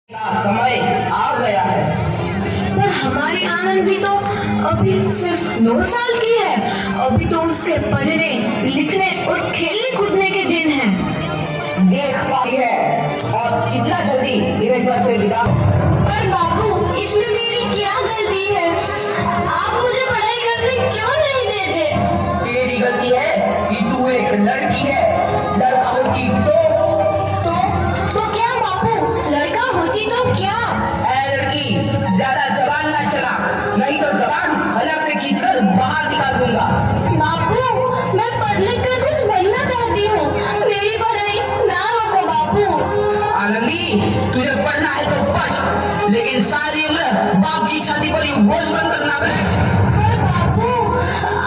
का समय आ गया है। पर हमारी आनंदी तो अभी सिर्फ 9 साल की है। अभी तो उसके पढ़ने लिखने और खेलने कूदने के दिन हैं। देख पाती है और जितना जल्दी मेरे घर से विदा। पर बाबू, इसमें मेरी क्या गलती है? आप मुझे पढ़ाई करने क्यों नहीं देते? तेरी गलती है कि तू एक लड़की है। लड़का होती तो क्या बाबू? लड़का होती तो क्या? ऐ लड़की, ज्यादा जबान ना चला, नहीं तो जबान हलक से खींचकर बाहर निकाल दूंगा। बाबू, मैं पढ़ लिख कर कुछ बनना चाहती हूँ। मेरी पढ़ाई ना रोको बाबू। आनंदी, तुझे पढ़ना है तो पढ़, लेकिन सारी उम्र बाप की छाती पर यूं बोझ बनकर ना बैठ। पर बाबू,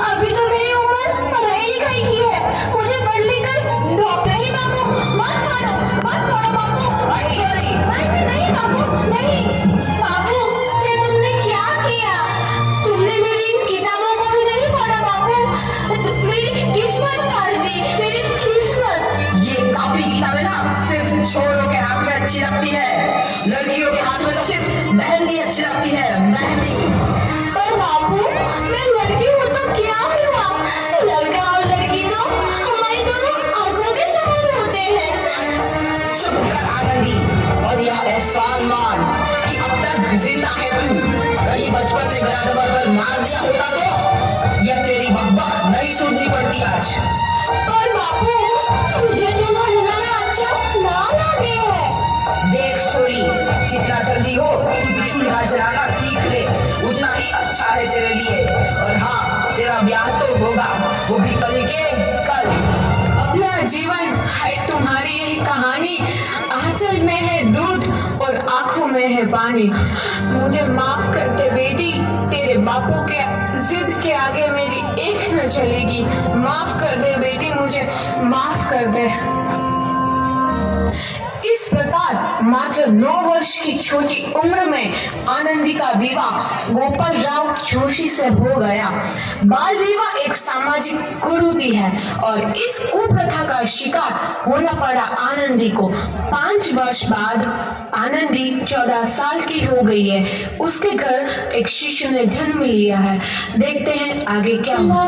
अभी तो मेरी उम्र पढ़ाई लिखाई की है। मुझे पढ़ लिख कर डॉक्टर ही बाबू। मत पढ़ो बाबू। सॉरी। नहीं बाबू, नहीं। बाबू, ये तुमने क्या किया? तुमने मेरी इन किताबों को भी नहीं पढ़ा बाबू। मेरी किस्मत फाड़ दी, मेरी किस्मत। ये कापी किताबें ना सिर्फ छोरों के हाथ में अच्छी लगती है, लड़कियों के हाथ में तो सिर्फ मेहंदी अच्छी लगती है, मेहंदी। पर बाबू, मैं लड़की हूँ तो क्या हुआ? लड़का और लड़की तो हमारी दोनों आंखों के समान होते हैं। चुप कर आनंदी, और यह एहसान मान कि अब तक जिंदा है तू। कहीं बचपन में गला दबा कर मार दिया होता तो यह तेरी बकबक नहीं सुननी पड़ती आज। पर बापू, मुझे चूल्हा जलाना अच्छा ना लगे है। देख छोरी, जितना जल्दी हो तू चूल्हा जलाना सीख ले, उतना ही अच्छा है तेरे लिए। और हाँ, तेरा ब्याह तो होगा, वो भी कल के कल। अपना जीवन है तुम्हारी यही कहानी। आंचल में है दूध और आंखों में है पानी। मुझे माफ कर दे बेटी, तेरे बापू के जिद के आगे मेरी एक न चलेगी। माफ कर दे बेटी, मुझे माफ कर दे। इस प्रकार मात्र 9 वर्ष की छोटी उम्र में आनंदी का विवाह गोपाल राव जोशी से हो गया। बाल विवाह एक सामाजिक कुरीति है और इस कुप्रथा का शिकार होना पड़ा आनंदी को। 5 वर्ष बाद आनंदी 14 साल की हो गई है। उसके घर एक शिशु ने जन्म लिया है। देखते हैं आगे क्या हुआ।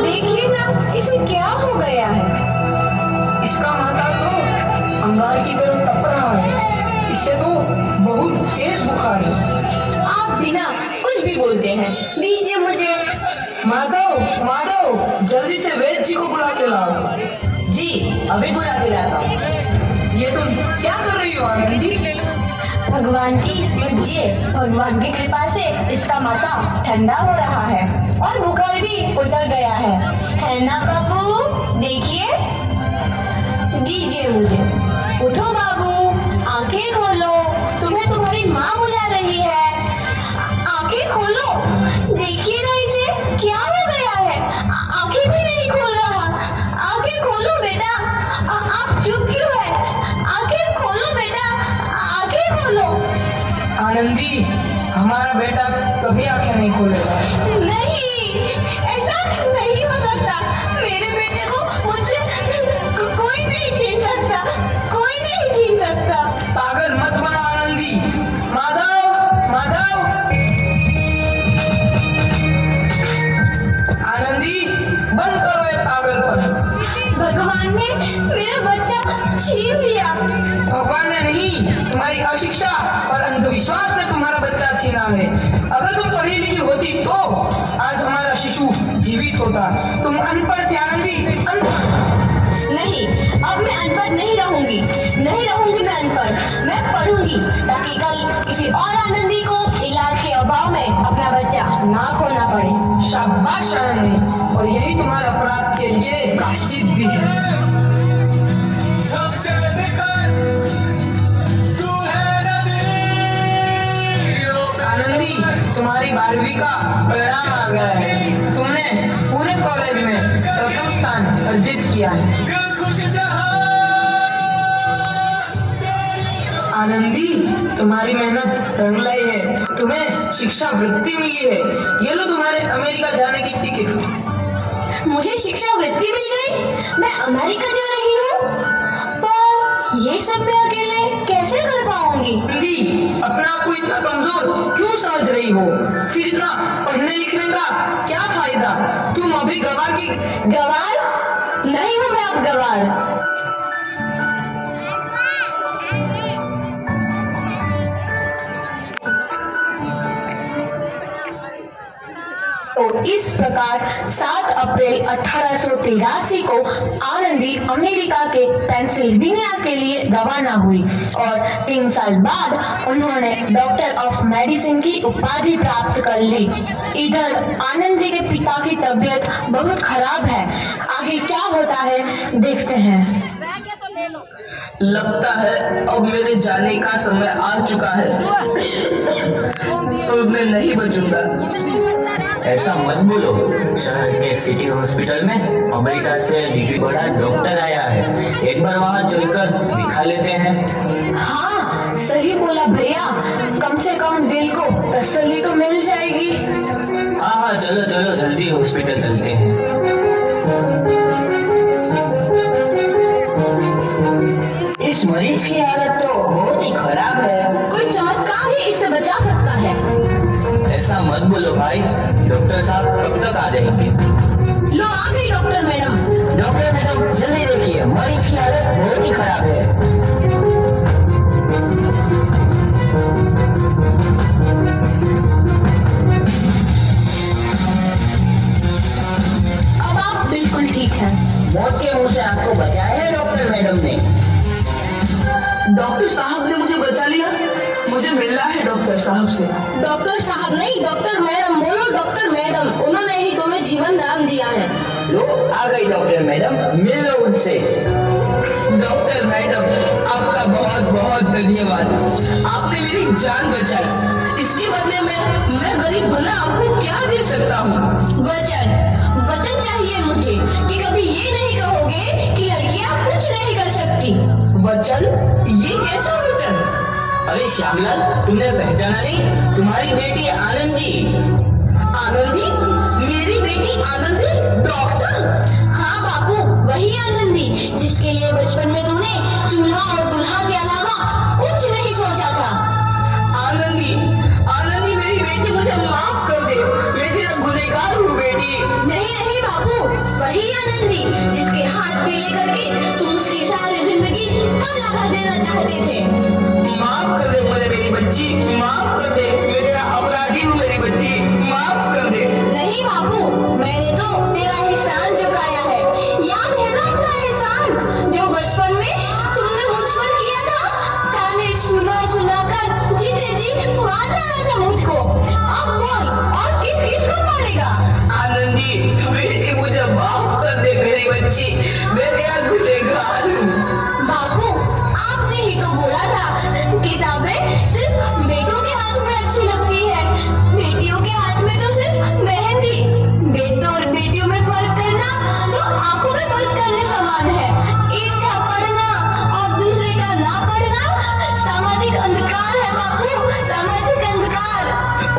देखिए ना, इसे क्या हो गया है? इसका माता तो अंगार की तरह तप रहा है। इससे तो बहुत तेज बुखार है। आप बिना कुछ भी बोलते हैं। दीजिए मुझे। माधव, जल्दी से वैद्य जी को बुला के लाओ। जी, अभी बुला के लाता हूँ। ये तुम क्या कर रही हो आनंद जी? भगवान की लीजिए। भगवान की कृपा से इसका माथा ठंडा हो रहा है और बुखार भी उतर गया है ना बाबू? देखिए, दीजिए मुझे। उठो बाबू, आंखें खोलो। तुम्हें तुम्हारी माँ बुला रही है। आंखें खोलो। देखिए ना, इसे क्या हो गया है? आंखें भी नहीं खोल रहा। आंखें खोलो बेटा। आप चुप क्यों है? आंखें खोलो बेटा, आंखें खोलो। आनंदी, हमारा बेटा कभी आंखें नहीं खोलेगा। नहीं, ऐसा नहीं हो सकता। मेरे बेटे को मुझसे कोई नहीं छीन सकता। कोई नहीं छीन सकता। पागल मत बनो आनंदी। माधव, आनंदी, बंद करो ये पागलपन। भगवान ने मेरा बच्चा छीन लिया। भगवान ने नहीं, तुम्हारी अशिक्षा और अंधविश्वास ने तुम्हारा बच्चा छीना है। अगर तुम पढ़ी लिखी होती तो आज हमारा शिशु जीवित होता। तुम अनपढ़ थी आनंदी, अनपढ़। नहीं, अब मैं अनपढ़ नहीं रहूंगी। नहीं रहूंगी मैं अनपढ़। मैं पढ़ूंगी ताकि कल किसी और आनंदी को इलाज के अभाव में अपना बच्चा ना खोना पड़े। शाबाश आनंदी, और यही तुम्हारे अपराध के लिए प्रायश्चित भी है। आनंदी, तुम्हारी 12वीं का परिणाम आ गया है। तुमने पूरे कॉलेज में प्रथम स्थान अर्जित किया है। आनंदी, तुम्हारी मेहनत रंग लाई है। तुम्हें शिक्षा वृत्ति मिली है। ये लो तुम्हारे अमेरिका जाने की टिकट। मुझे शिक्षा वृत्ति मिल गई। मैं अमेरिका जा रही हूँ। पर ये सब मैं अकेले कैसे कर जाऊंगी। आनंदी, अपने आप को इतना कमजोर क्यों समझ रही हो? फिर इतना पढ़ने लिखने का क्या फायदा? तुम अभी गवार की गवार नहीं हूँ मैं अब गवार। तो इस प्रकार 7 अप्रैल 1883 को आनंदी अमेरिका के पेंसिल्वेनिया के लिए रवाना हुई और 3 साल बाद उन्होंने डॉक्टर ऑफ मेडिसिन की उपाधि प्राप्त कर ली। इधर आनंदी के पिता की तबीयत बहुत खराब है। आगे क्या होता है देखते हैं। लगता है अब मेरे जाने का समय आ चुका है। अब मैं नहीं बचूंगा। ऐसा मत बोलो। शहर के सिटी हॉस्पिटल में अमेरिका से डिग्री बड़ा डॉक्टर आया है, एक बार वहाँ चलकर दिखा लेते हैं। हाँ सही बोला भैया, कम से कम दिल को तसल्ली तो मिल जाएगी। हाँ हाँ, चलो चलो जल्दी हॉस्पिटल चलते हैं। इस मरीज की हालत तो बहुत ही खराब है। कोई चमत्कार ही इसे बचा सकता है। ऐसा मत बोलो भाई, डॉक्टर साहब कब तक आ जाएंगे? लो आ गई डॉक्टर मैडम। डॉक्टर मैडम जल्दी देखिए, मरीज की हालत बहुत ही खराब है। अब आप बिल्कुल ठीक हैं। मौत के मुंह से आपको बचाया है डॉक्टर मैडम ने। डॉक्टर साहब ने मुझे बचा लिया। मुझे मिलना है डॉक्टर साहब से। डॉक्टर साहब नहीं, डॉक्टर मैडम बोलो। डॉक्टर मैडम, उन्होंने ही तुम्हें जीवन दान दिया है। लो आ गई डॉक्टर मैडम, मिल लो उनसे। डॉक्टर मैडम, आपका बहुत बहुत धन्यवाद। आपने मेरी जान बचाई। इसके बदले में मैं गरीब भला आपको क्या दे सकता हूँ? वचन वचन चाहिए मुझे कि कभी ये नहीं कहोगे कि लड़कियां कुछ नहीं कर सकती। वचन? ये कैसा वचन? अरे श्यामलाल, तुमने पहचाना नहीं? तुम्हारी बेटी आनंदी। आनंदी? मेरी बेटी आनंदी डॉक्टर? हाँ बाबू, वही आनंदी जिसके लिए बचपन में तूने चूल्हा और दुल्हा के अलावा कुछ नहीं सोचा था। आनंदी, आनंदी मेरी बेटी, मुझे माफ कर दे। मैं तेरा गुनहगार हूँ बेटी। नहीं नहीं बाबू, वही आनंदी जिसके हाथ पीले करके तुम उसकी सारी जिंदगी काला कर देना चाहते थे। माफ कर दे मुझे मेरी बच्ची, माफ कर दे। मैं तेरा अपराधी हूँ मेरी बच्ची, माफ कर दे। नहीं बाबू, मैंने तो तेरा एहसान चुकाया है। याद है ना अपना एहसान जो बचपन में तुमने मुझ पर किया था? ताने सुना सुना कर जीते जी मार डाला था मुझको। अब बोल, और किस किस को मारेगा? आनंदी बेटी, मुझे माफ कर दे मेरी बच्ची। मैं तेरा गुनहगार हूँ। बाबू, आपने ही तो बोला था किताबें सिर्फ बेटों के हाथ में अच्छी लगती है, बेटियों के हाथ में तो सिर्फ मेहंदी। बेटों और बेटियों में फर्क करना तो आंखों में फर्क करने समान है। एक का पढ़ना और दूसरे का ना पढ़ना सामाजिक अंधकार है बाबू, सामाजिक अंधकार।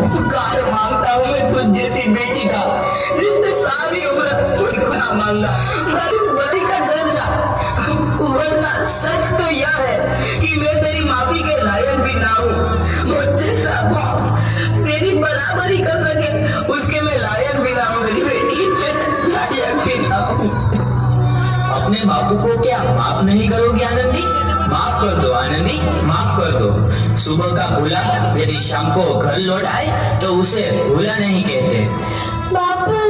उपकार मांगता हूँ मैं तुझ जैसी बेटी का, जिसने सारी उम्र मुझको मांगा बड़ी का दर्जा। वरना सच तो यह है कि मैं तेरी माफी के लायक भी ना हूँ। मुझे सब बाप तेरी बराबरी कर सके उसके मैं लायक भी ना हूँ मेरी बेटी, मैं लायक भी ना हूँ। अपने बापू को क्या माफ नहीं करोगे आनंदी? माफ कर दो आनंदी, माफ कर दो। सुबह का भूला यदि शाम को घर लौट आए तो उसे भूला नहीं कहते। बापू।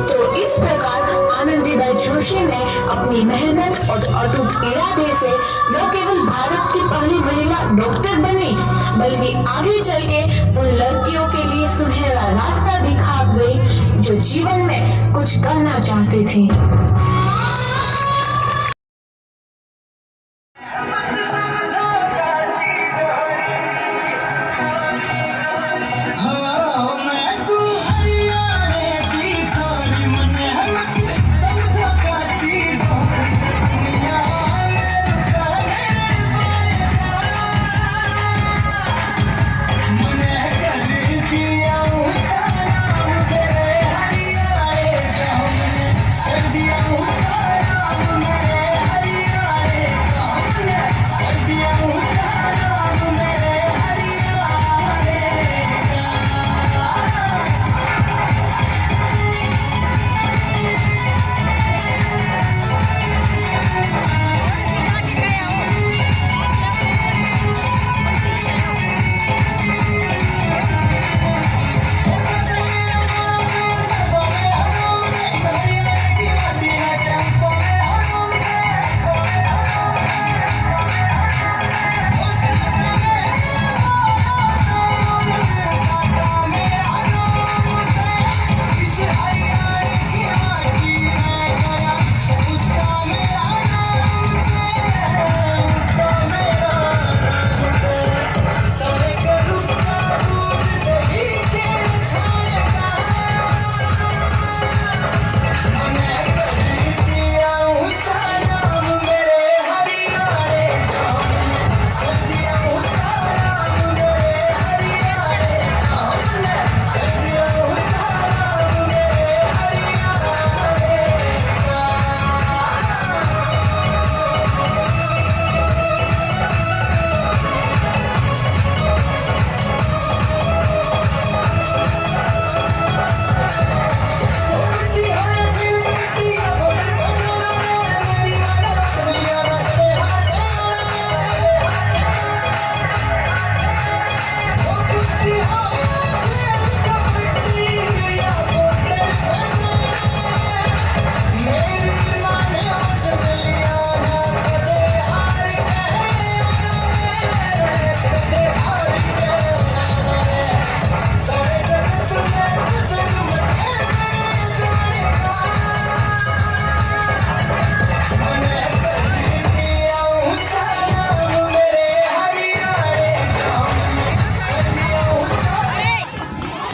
तो इस प्रकार आनंदीबाई जोशी ने अपनी मेहनत और अटूट इरादे से न केवल भारत की पहली महिला डॉक्टर बनी, बल्कि आगे चल के उन लड़कियों के लिए सुनहरा रास्ता दिखा गई जो जीवन में कुछ करना चाहते थे। दिया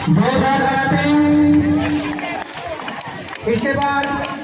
2 बार लगाते हैं। इसके बाद